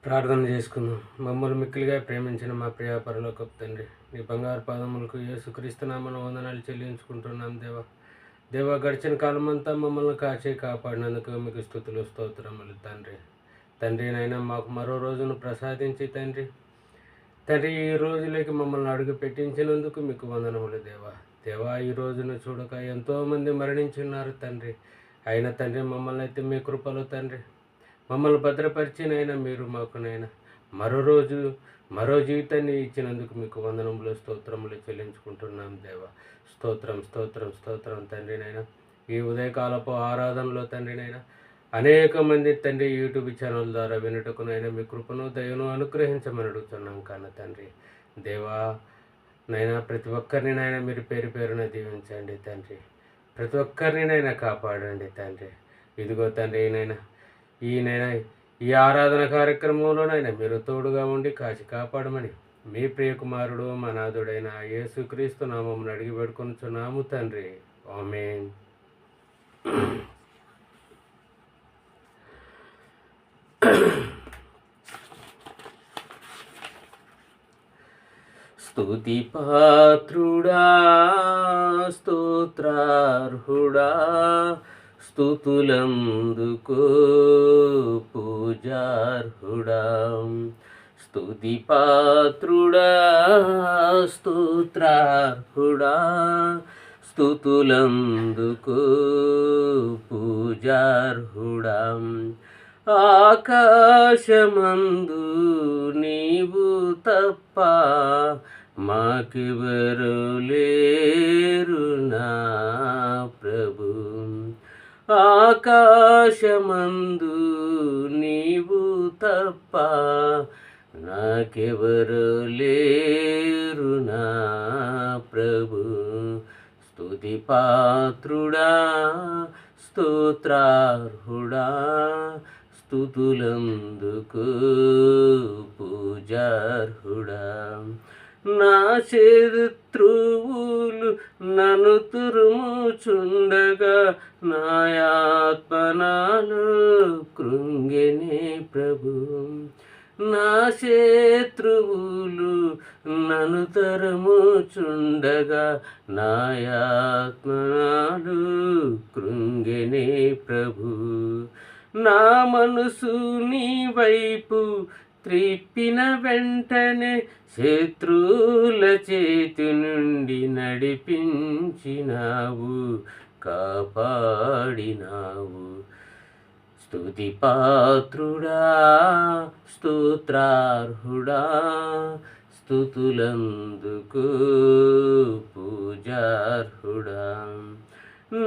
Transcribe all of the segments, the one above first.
ప్రార్థన చేసుకుందాం. మమ్మల్ని మిక్కిలిగా ప్రేమించిన మా ప్రియ పరలోకపు తండ్రి, నీ బంగారు పాదములకు యేసుక్రీస్తు నామమున వందనాలు చెల్లించుకుంటున్నాం దేవా. దేవా, గడిచిన కాలమంతా మమ్మల్ని కాచి కాపాడినందుకు మీకు స్తుతులు స్తోత్రములు తండ్రి. తండ్రి నైనా మాకు మరో రోజును ప్రసాదించి తండ్రి ఈ రోజులోకి మమ్మల్ని అడుగు పెట్టించినందుకు మీకు వందనములు దేవా. దేవా, ఈ రోజును చూడక ఎంతోమంది మరణించున్నారు తండ్రి. అయినా తండ్రి మమ్మల్ని అయితే మీ కృపలో తండ్రి మమ్మల్ని భద్రపరిచినైనా మీరు మాకునైనా మరో జీవితాన్ని ఇచ్చినందుకు మీకు వందనములు స్తోత్రములు చెల్లించుకుంటున్నాం దేవా. స్తోత్రం స్తోత్రం స్తోత్రం తండ్రినైనా. ఈ ఉదయకాలపు ఆరాధనలో తండ్రినైనా అనేక మంది తండ్రి యూట్యూబ్ ఛానల్ ద్వారా వినుటకునైనా మీ కృపను దయను అనుగ్రహించమని అడుగుతున్నాం కానీ తండ్రి దేవా నైనా ప్రతి ఒక్కరినైనా మీరు పేరు పేరున దీవించండి తండ్రి. ప్రతి ఒక్కరినైనా కాపాడండి తండ్రి. ఇదిగో తండ్రి ఈ ఆరాధన కార్యక్రమంలోనైనా మీరు తోడుగా ఉండి కాచి కాపాడమని మీ ప్రియకుమారుడు మా నాథుడైన యేసుక్రీస్తు నామమును అడిగి పెట్టుకొనుచున్నాము తండ్రి. ఆమేన్. స్తుతి పాత్రుడా స్తోత్రార్హుడా స్తుతులందుకో పూజార్హుడా. స్తుతి పాత్రుడా స్తోత్రార్హుడా స్తుతులందుకో పూజార్హుడా. ఆకాశమందు నీవు తప్ప మాకెవరు లేరు నా ప్రభు. ఆకాశమందు నీవు తప్ప నాకెవరు లేరు నా ప్రభు. స్తుతి పాత్రుడా స్తోత్రార్హుడా స్తుతులందుకు పూజార్హుడా. నా శత్రువులు నన్ను తురుముచుండగా నా ఆత్మనాలో కృంగెనే ప్రభు. నా శత్రువులు నన్ను తరుముచుండగా నా ఆత్మనాలో కృంగెనే ప్రభు. నా మనసు నీ వైపు త్రిప్పిన వెంటనే శత్రువుల చేతి నుండి నడిపించినావు కాపాడినావు. స్తుతి పాత్రుడా స్తోత్రార్హుడా స్తుతులందుకు పూజార్హుడా.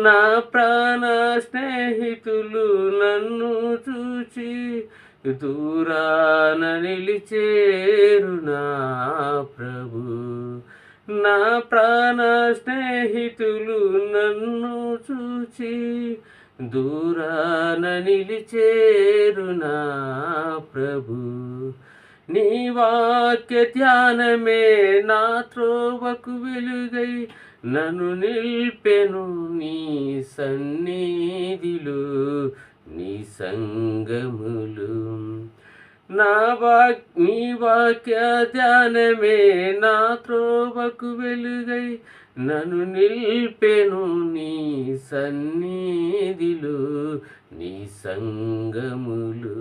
నా ప్రాణ స్నేహితులు నన్ను చూచి దూరాన నిలిచేరు నా ప్రభు. నా ప్రాణ స్నేహితులు నన్ను చూచి దూరాన నిలిచేరు నా ప్రభు. నీ వాక్య ధ్యానమే నా త్రోవకు వెలుగై నన్ను నిల్పెను నీ సన్నిధిలో నీ సంగములు. నీ వాక్య ధ్యానమే నా త్రోవకు వెలుగై నన్ను నిల్పెను నీ సన్నిధిలో నీ సంగములు.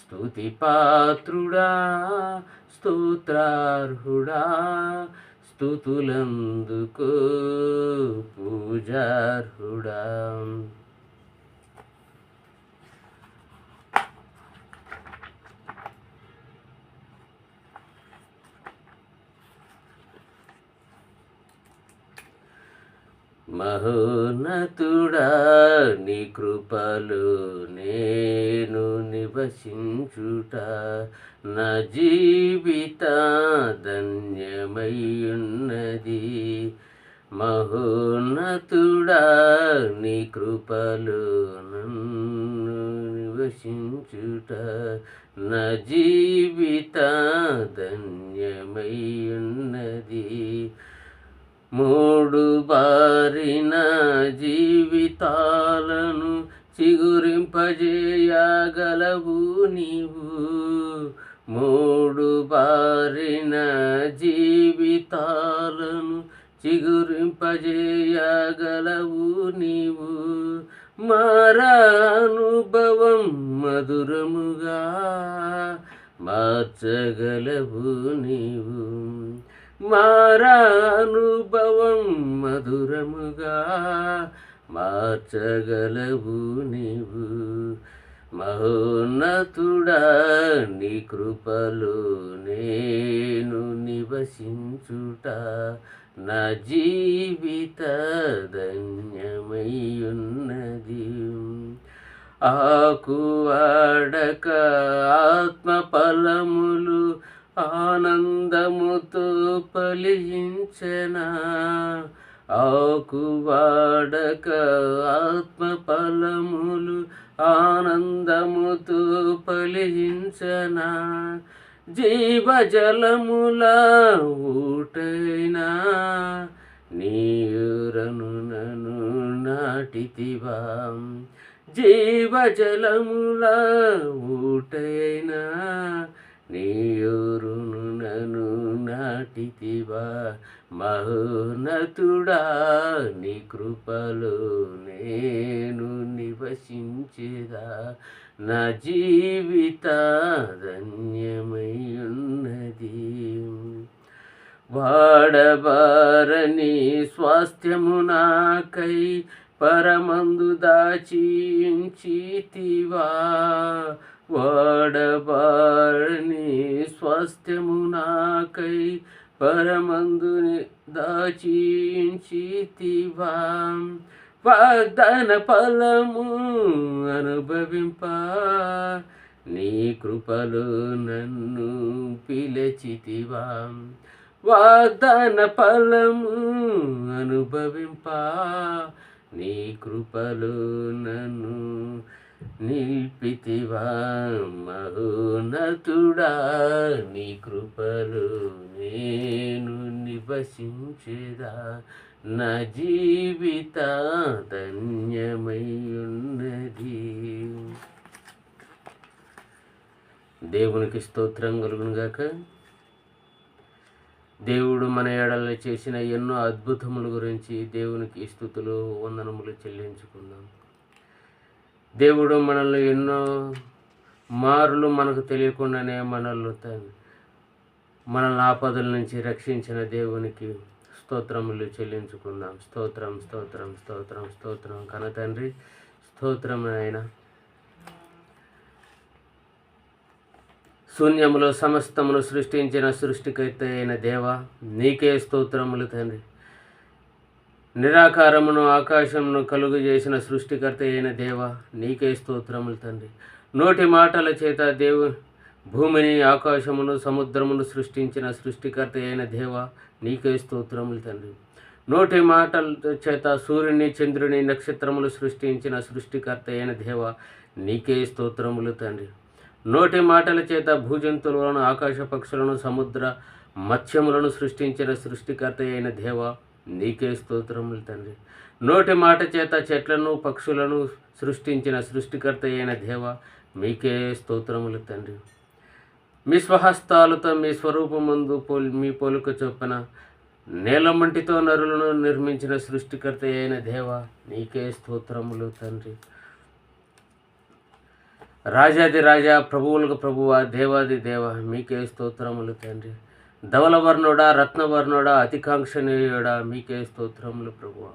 స్తుతి పాత్రుడా స్తోత్రార్హుడా స్తుతులందుకో పూజార్హుడా. మహోన్నతుడా నీ కృపలో నేను నివసించుట నా జీవిత ధన్యమయ్యున్నది. మహోన్నతుడా నీ కృపలో నన్ను నివసించుట నా జీవిత ధన్యమయ్యున్నది. మూడు బారిన జీవితాలను చిగురింపజేయగలవు నీవు. మూడు బారిన జీవితాలను చిగురింపజేయగలవు నీవు. మారానుభవం మధురముగా మార్చగలవు నీవు. మారానుభవం మధురముగా మార్చగలవు నీవు. మహోన్నతుడా నీ కృపలో నేను నివసించుట నా జీవిత ధన్యమయ్యున్నది. ఆకువాడక ఆత్మ ఫలములు ఆనందముతో ఫలించెనా. ఆకువాడక ఆత్మ ఫలములు ఆనందముతో ఫలించెనా. జీవజలముల ఊటైనా నీరును నన్ను నాటితివా. జీవజలముల ఊటైనా నీరును నన్ను నాటితివా. మహోన్నతుడా నీ కృపలో నేను నివసించేదా నా జీవిత ధన్యమై ఉన్నది. వాడబారని స్వాస్థ్యము నాకై పరమందు దాచించితివా. వాడబారని స్వాస్థ్యము నాకై పరమందు దాచించితివా. వాగ్దాన ఫలము అనుభవింప నీ కృపలో నన్ను పిలిచితివా. వాగ్దాన ఫలము అనుభవింప నీ కృపలో నన్ను నిలిపితివా. మహోన్నతుడా నీ కృపలో నేను నివసించేదా నా జీవిత ధన్యమై ఉన్నది. దేవునికి స్తోత్రం కలుగును గాక. దేవుడు మన ఎడల చేసిన ఎన్నో అద్భుతముల గురించి దేవునికి స్తుతులు వందనములు చెల్లించుకుందాం. దేవుడు మనల్ని ఎన్నో మారులు మనకు తెలియకుండానే మనల్ని ఆపదల నుంచి రక్షించిన దేవునికి స్తోత్రములు చెల్లించుకుందాం. స్తోత్రం స్తోత్రం స్తోత్రం స్తోత్రం కన తండ్రి, స్తోత్రం ఆయన. శూన్యములో సమస్తమును సృష్టించిన సృష్టికర్త అయిన దేవ నీకే స్తోత్రములు తండ్రి. నిరాకారమును ఆకాశమును కలుగు చేసిన సృష్టికర్త అయిన దేవ నీకే స్తోత్రములు తండ్రి. నోటి మాటల చేత భూమిని ఆకాశమును సముద్రమును సృష్టించిన సృష్టికర్త అయిన దేవ నీకే స్తోత్రములు తండ్రి. నోటి మాటల చేత సూర్యుని చంద్రుని నక్షత్రములు సృష్టించిన సృష్టికర్త అయిన దేవ నీకే స్తోత్రములు తండ్రి. నోటి మాటల చేత భూజంతువులను ఆకాశ పక్షులను సముద్ర మత్స్యములను సృష్టించిన సృష్టికర్త అయిన దేవ నీకే స్తోత్రములు తండ్రి. నోటి మాట చేత చెట్లను పక్షులను సృష్టించిన సృష్టికర్త అయిన దేవ మీకే స్తోత్రములు తండ్రి. మీ స్వహస్తాలతో మీ స్వరూపమందు మీ పోలిక చొప్పున నేలమంటితో నరులను నిర్మించిన సృష్టికర్త అయిన దేవ నీకే స్తోత్రములు తండ్రి. రాజాది రాజా, ప్రభువులకు ప్రభువా, దేవాది దేవ మీకే స్తోత్రములు తండ్రి. ధవలవర్ణుడా, రత్నవర్ణుడా, అతికాంక్షణీయుడా మీకే స్తోత్రములు ప్రభువా.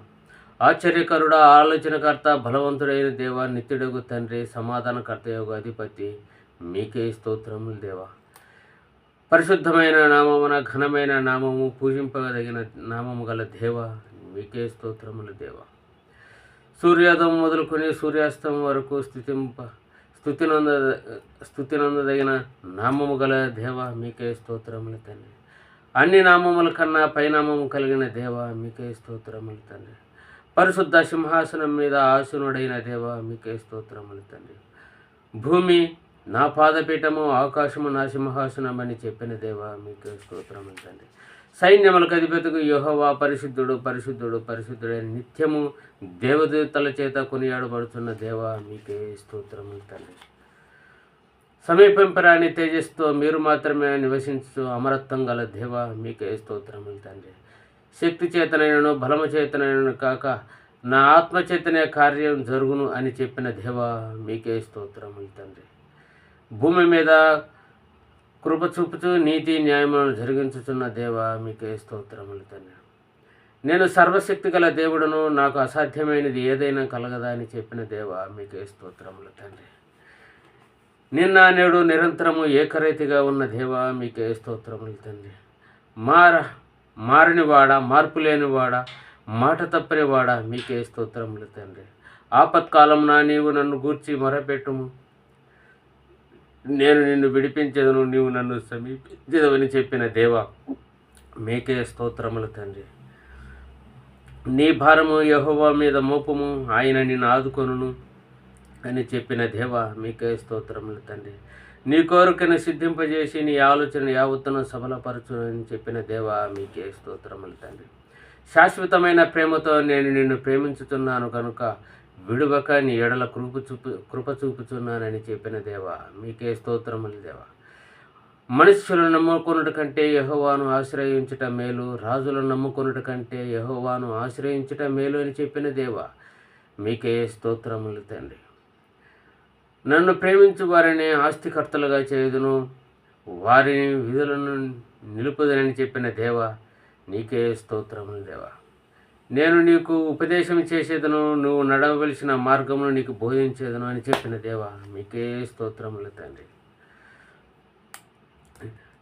ఆశ్చర్యకరుడా, ఆలోచనకర్త, బలవంతుడైన దేవ, నిత్యుడగు తండ్రి, సమాధానకర్త యొక్క అధిపతి మీకే స్తోత్రములు దేవా. పరిశుద్ధమైన నామమున ఘనమైన నామము, పూజింపదగిన నామము గల దేవ మీకే స్తోత్రములు దేవ. సూర్యోదయం మొదలుకొని సూర్యాస్తం వరకు స్తుతినందదగిన నామము గల దేవ మీకే స్తోత్రములు తండ్రి. అన్ని నామముల కన్నా పైనామము కలిగిన దేవ మీకే స్తోత్రములు తండ్రి. పరిశుద్ధ సింహాసనం మీద ఆసనుడైన దేవ మీకే స్తోత్రములు తండ్రి. భూమి నా పాదపీఠము, ఆకాశము నా సింహాసనం అని చెప్పిన దేవ మీకే స్తోత్రములు తండ్రి. సైన్యములకు అధిపతికి యెహోవా పరిశుద్ధుడు పరిశుద్ధుడు పరిశుద్ధుడైన నిత్యము దేవదూతల చేత కొనియాడబడుతున్న దేవా మీకే స్తోత్రములు తండ్రి. సమీపింపరాని తేజస్సుతో మీరు మాత్రమే నివసించు అమరత్వం గల దేవా మీకే స్తోత్రములు తండ్రి. శక్తి చేతనైనను బలము చేతనైనను కాక నా ఆత్మచేతనే కార్యం జరుగును అని చెప్పిన దేవా మీకే స్తోత్రములు తండ్రి. భూమి మీద కృప చూపుతూ నీతి న్యాయములను జరిగించుతున్న దేవా మీకే స్తోత్రములు తండ్రి. నేను సర్వశక్తి గల దేవుడును, నాకు అసాధ్యమైనది ఏదైనా కలగదా అని చెప్పిన దేవా మీకే స్తోత్రములు తండ్రి. నిన్న నేడు నిరంతరము ఏకరైతిగా ఉన్న దేవా మీకే స్తోత్రములు తండ్రి. మారనివాడా, మార్పు లేనివాడా, మాట తప్పనివాడా మీకే స్తోత్రములు తండ్రి. ఆపత్కాలమున నీవు నన్ను గూర్చి మొరపెట్టుము, నేను నిన్ను విడిపించదను, నీవు నన్ను సమీపించదవని చెప్పిన దేవా మీకే స్తోత్రములు తండ్రి. నీ భారము యెహోవా మీద మోపము, ఆయన నిన్ను ఆదుకొనును అని చెప్పిన దేవా మీకే స్తోత్రములు తండ్రి. నీ కోరికను సిద్ధింపజేసి నీ ఆలోచన యావత్తును సఫలపరచు అని చెప్పిన దేవా మీకే స్తోత్రములు తండ్రి. శాశ్వతమైన ప్రేమతో నేను నిన్ను ప్రేమించుతున్నాను కనుక విడువక నీ ఎడల కృప చూపుచున్నానని చెప్పిన దేవా మీకే స్తోత్రములు దేవా. మనుష్యులను నమ్ముకొనుట కంటే యెహోవాను ఆశ్రయించుట మేలు, రాజులను నమ్ముకొనుట కంటే యెహోవాను ఆశ్రయించుట మేలు అని చెప్పిన దేవా మీకే స్తోత్రములు తండ్రి. నన్ను ప్రేమించు వారిని ఆస్తికర్తలుగా చేయుదును, వారిని విధులను నిలుపుదనని చెప్పిన దేవా నీకే స్తోత్రములు దేవా. నేను నీకు ఉపదేశం చేసేదను, నువ్వు నడవవలసిన మార్గమును నీకు బోధించేదను అని చెప్పిన దేవా మీకే స్తోత్రములు తండ్రి.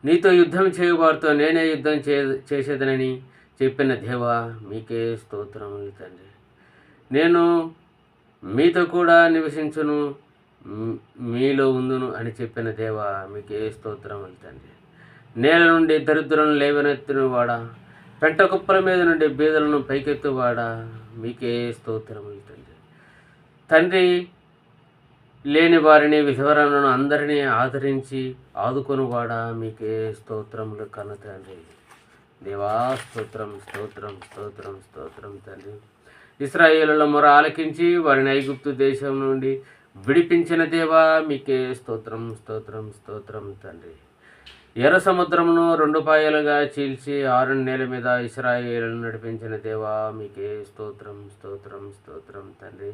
నీతో యుద్ధం చేయువారితో నేనే యుద్ధం చేసేదనని చెప్పిన దేవా మీకే స్తోత్రములు తండ్రి. నేను మీతో కూడా నివసించును, మీలో ఉందును అని చెప్పిన దేవా మీకే స్తోత్రములు తండ్రి. నేల నుండి దరిద్రులను లేవనెత్తినవాడా, పెంట కుప్పల మీద నుండి బీదలను పైకెత్తువాడా మీకే స్తోత్రములు తండ్రి. తండ్రి లేని వారిని విధవరాలను అందరినీ ఆదరించి ఆదుకొనువాడా మీకే స్తోత్రములు కన్న తండ్రి. దేవా స్తోత్రం స్తోత్రం స్తోత్రం స్తోత్రం తండ్రి. ఇశ్రాయేలుల మొర ఆలకించి వారిని ఐగుప్తు దేశం నుండి విడిపించిన దేవా మీకే స్తోత్రం స్తోత్రం స్తోత్రం తండ్రి. ఎర్ర సముద్రమును 2 పాయలుగా చీల్చి 6 నేల మీద ఇశ్రాయేలును నడిపించిన దేవా మీకే స్తోత్రం స్తోత్రం స్తోత్రం తండ్రి.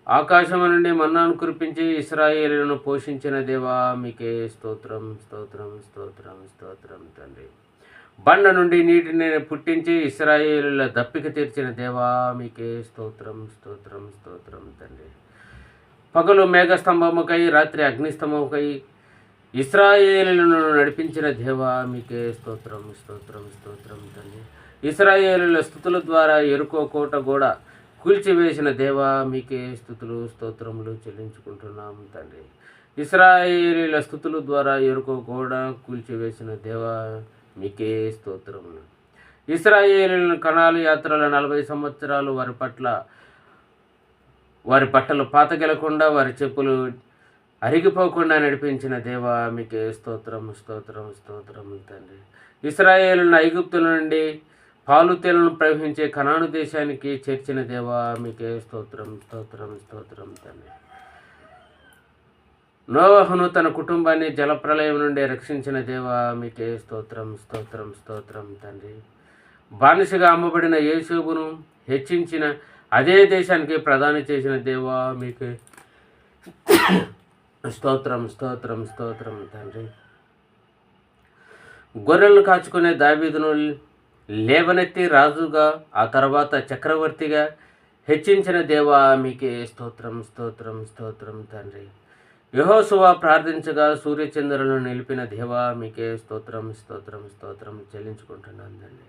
ఆకాశము నుండి మన్నాను కురిపించి ఇశ్రాయేలును పోషించిన దేవా మీకే స్తోత్రం స్తోత్రం స్తోత్రం స్తోత్రం తండ్రి. బండ నుండి నీటిని పుట్టించి ఇశ్రాయేలుల దప్పిక తీర్చిన దేవా మీకే స్తోత్రం స్తోత్రం స్తోత్రం తండ్రి. పగలు మేఘస్తంభముకై రాత్రి అగ్నిస్తంభముకై ఇశ్రాయేలులను నడిపించిన దేవా మీకే స్తోత్రం స్తోత్రం స్తోత్రం తండ్రి. ఇశ్రాయేలుల స్తుతుల ద్వారా ఎరుకో కోట గోడ కూల్చివేసిన దేవా మీకే స్తుతులు స్తోత్రములు చెల్లించుకుంటున్నాము తండ్రి. ఇశ్రాయేలుల స్తుతుల ద్వారా ఎరుకో గోడ కూల్చివేసిన దేవా మీకే స్తోత్రములు. ఇశ్రాయేలుల కణాలు యాత్రల 40 సంవత్సరాలు వారి బట్టలు పాతగెలకుండా వారి చెప్పులు అరిగిపోకుండా నడిపించిన దేవా మీకే స్తోత్రం స్తోత్రం స్తోత్రం తండ్రి. ఇశ్రాయేలును ఐగుప్తుల నుండి పాలు తేలను ప్రవహించే కనాను దేశానికి చేర్చిన దేవా మీకే స్తోత్రం స్తోత్రం స్తోత్రం తండ్రి. నోవహును తన కుటుంబాన్ని జలప్రలయం నుండి రక్షించిన దేవా మీకే స్తోత్రం స్తోత్రం స్తోత్రం తండ్రి. బానిసగా అమ్మబడిన యేషోబును హెచ్చించిన అదే దేశానికి ప్రధాని చేసిన దేవా మీకే స్తోత్రం స్తోత్రం స్తోత్రం తండ్రి. గొర్రెలను కాచుకునే దావీదును లేవనెత్తి రాజుగా ఆ తర్వాత చక్రవర్తిగా హెచ్చించిన దేవా మీకే స్తోత్రం స్తోత్రం స్తోత్రం తండ్రి. యెహోషువ ప్రార్థించగా సూర్యచంద్రులను నిలిపిన దేవా మీకే స్తోత్రం స్తోత్రం స్తోత్రం చెల్లించుకుంటున్నాను తండ్రి.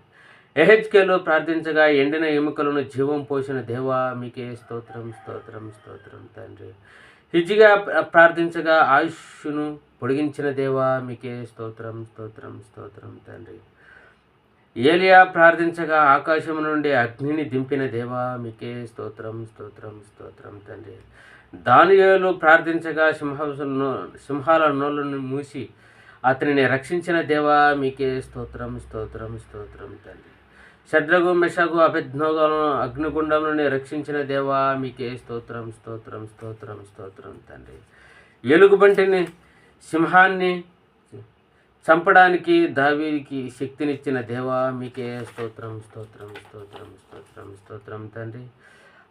యెహెజ్కేలు ప్రార్థించగా ఎండిన ఎముకలను జీవం పోసిన దేవా మీకే స్తోత్రం స్తోత్రం స్తోత్రం తండ్రి. హిజ్కియా ప్రార్థించగా ఆయుష్ను పొడిగించిన దేవా మీకే స్తోత్రం స్తోత్రం స్తోత్రం తండ్రి. ఏలియా ప్రార్థించగా ఆకాశం నుండి అగ్నిని దింపిన దేవా మీకే స్తోత్రం స్తోత్రం స్తోత్రం తండ్రి. దానియేలు ప్రార్థించగా సింహాల నోళ్ళను మూసి అతనిని రక్షించిన దేవా మీకే స్తోత్రం స్తోత్రం స్తోత్రం తండ్రి. షడ్రకు మెషకు అభిజ్ఞలను అగ్నిగుండం నుండి రక్షించిన దేవా మీకే స్తోత్రం స్తోత్రం స్తోత్రం స్తోత్రం తండ్రి. ఎలుగుబంటిని సింహాన్ని చంపడానికి దావీదుకి శక్తినిచ్చిన దేవా మీకే స్తోత్రం స్తోత్రం స్తోత్రం స్తోత్రం స్తోత్రం తండ్రి.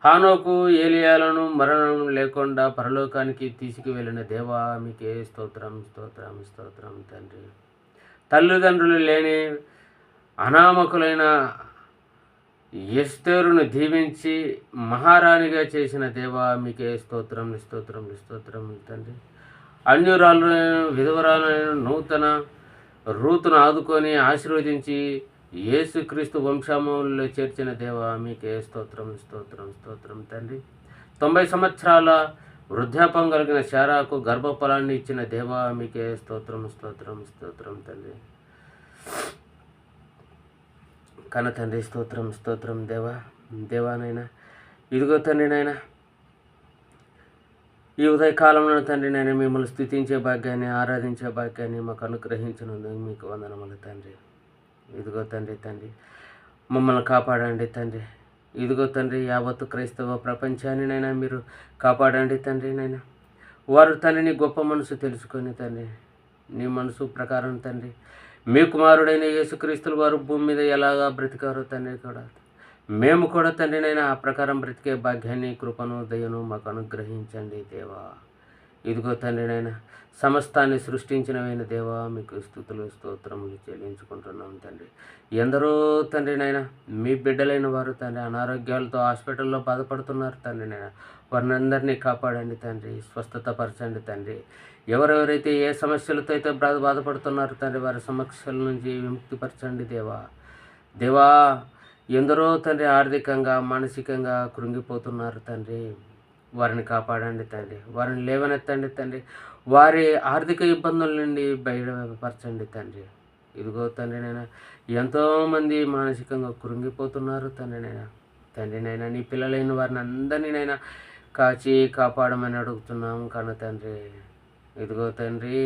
హానోకు ఏలియాలను మరణం లేకుండా పరలోకానికి తీసుకువెళ్ళిన దేవా మీకే స్తోత్రం స్తోత్రం స్తోత్రం తండ్రి. తల్లిదండ్రులు లేని అనామకులైన ఎస్తేరును దీవించి మహారాణిగా చేసిన దేవా మీకే స్తోత్రం స్తోత్రం స్తోత్రం తండ్రి. అన్యురాలైన విధవరాలైన నూతన రూతును ఆదుకొని ఆశీర్వదించి యేసుక్రీస్తు వంశములో చేర్చిన దేవా మీకే స్తోత్రం స్తోత్రం స్తోత్రం తండ్రి. 90 సంవత్సరాల వృద్ధాపం కలిగిన శారాకు గర్భఫలాన్ని ఇచ్చిన దేవా మీకే స్తోత్రం స్తోత్రం స్తోత్రం తండ్రి. కన తండ్రి స్తోత్రం స్తోత్రం దేవానైనా ఇదిగో తండ్రి నాయన ఈ ఉదయకాలంలో తండ్రి నేను మిమ్మల్ని స్తుతించే భాగ్యాన్ని ఆరాధించే భాగ్యాన్ని మాకు అనుగ్రహించినందుకు మీకు వందనములు తండ్రి. ఇదిగో తండ్రి మమ్మల్ని కాపాడండి తండ్రి. ఇదిగో తండ్రి యావత్తు క్రైస్తవ ప్రపంచాన్ని నైనా మీరు కాపాడండి తండ్రి నైనా. వారు తండ్రిని గొప్ప మనసు తెలుసుకొని తండ్రి నీ మనసు ప్రకారం తండ్రి మీ కుమారుడైన యేసుక్రీస్తుల వారు భూమి మీద ఎలాగా బ్రతికారో తండ్రి కూడా మేము కూడా తండ్రి నైనా ఆ ప్రకారం బ్రతికే భాగ్యాన్ని కృపను దయను మాకు అనుగ్రహించండి దేవా. ఇదిగో తండ్రి నైనా సమస్తాన్ని సృష్టించినవైన దేవా మీకు స్తుతులు స్తోత్రములు చెల్లించుకుంటున్నాం తండ్రి. ఎందరో తండ్రి నైనా మీ బిడ్డలైన వారు తండ్రి అనారోగ్యాలతో హాస్పిటల్లో బాధపడుతున్నారు తండ్రి నైనా. వారిని అందరినీ కాపాడండి తండ్రి, స్వస్థత పరచండి తండ్రి. ఎవరెవరైతే ఏ సమస్యలతో అయితే బాధపడుతున్నారు తండ్రి వారి సమస్యల నుంచి విముక్తిపరచండి దేవా. ఎందరో తండ్రి ఆర్థికంగా మానసికంగా కృంగిపోతున్నారు తండ్రి, వారిని కాపాడండి తండ్రి, వారిని లేవనెత్తండి తండ్రి, వారి ఆర్థిక ఇబ్బందుల నుండి బయటపరచండి తండ్రి. ఇదిగో తండ్రి నైనా ఎంతోమంది మానసికంగా కృంగిపోతున్నారు తండ్రి నైనా నీ పిల్లలైన వారిని అందరినీ నైనా కాచి కాపాడమని అడుగుతున్నాం కన్న తండ్రి. ఇదిగో తండ్రి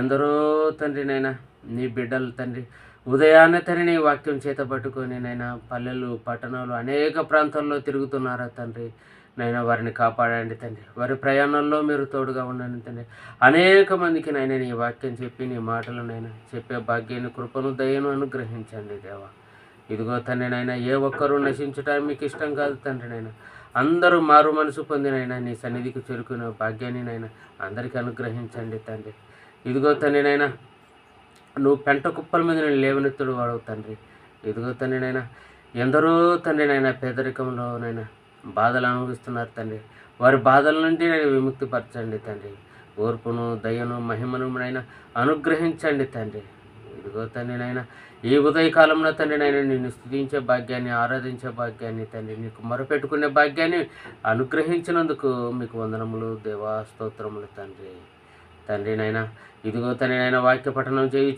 ఎందరో తండ్రి నైనా నీ బిడ్డలు తండ్రి ఉదయాన్నే తండ్రి నీ వాక్యం చేత పట్టుకొని నైనా పల్లెలు పట్టణాలు అనేక ప్రాంతాల్లో తిరుగుతున్నారా తండ్రి నైనా. వారిని కాపాడండి తండ్రి, వారి ప్రయాణంలో మీరు తోడుగా ఉండండి తండ్రి. అనేక మందికి నైనా నీ వాక్యం చెప్పి నీ మాటలనైనా చెప్పే భాగ్యాన్ని కృపను దయను అనుగ్రహించండి దేవా. ఇదిగో తండ్రి నైనా ఏ ఒక్కరూ నశించడానికి మీకు ఇష్టం కాదు తండ్రి నైనా. అందరూ మారు మనసు పొందినైనా నీ సన్నిధికి చేరుకునే భాగ్యాన్ని నైనా అందరికీ అనుగ్రహించండి తండ్రి. ఇదిగో తండ్రి నైనా నువ్వు పెంట కుప్పల మీద నేను లేవనెత్తుడు వాడవు తండ్రి. ఇదిగో తండ్రి నైనా ఎందరో తండ్రి నైనా పేదరికంలోనైనా బాధలు అనుభవిస్తున్నారు తండ్రి. వారి బాధల నుండి నేను విముక్తిపరచండి తండ్రి. ఓర్పును దయను మహిమను నైనా అనుగ్రహించండి తండ్రి. ఇదిగో తండ్రి నైనా ఈ ఉదయకాలంలో తండ్రి నైనా నిన్ను స్తుతించే భాగ్యాన్ని ఆరాధించే భాగ్యాన్ని తండ్రి నీకు మొరపెట్టుకునే భాగ్యాన్ని అనుగ్రహించినందుకు మీకు వందనములు దేవా, స్తోత్రములు తండ్రి. తండ్రి నైనా ఇదిగో తండ్రి నైనా వాక్య పఠనం చేయి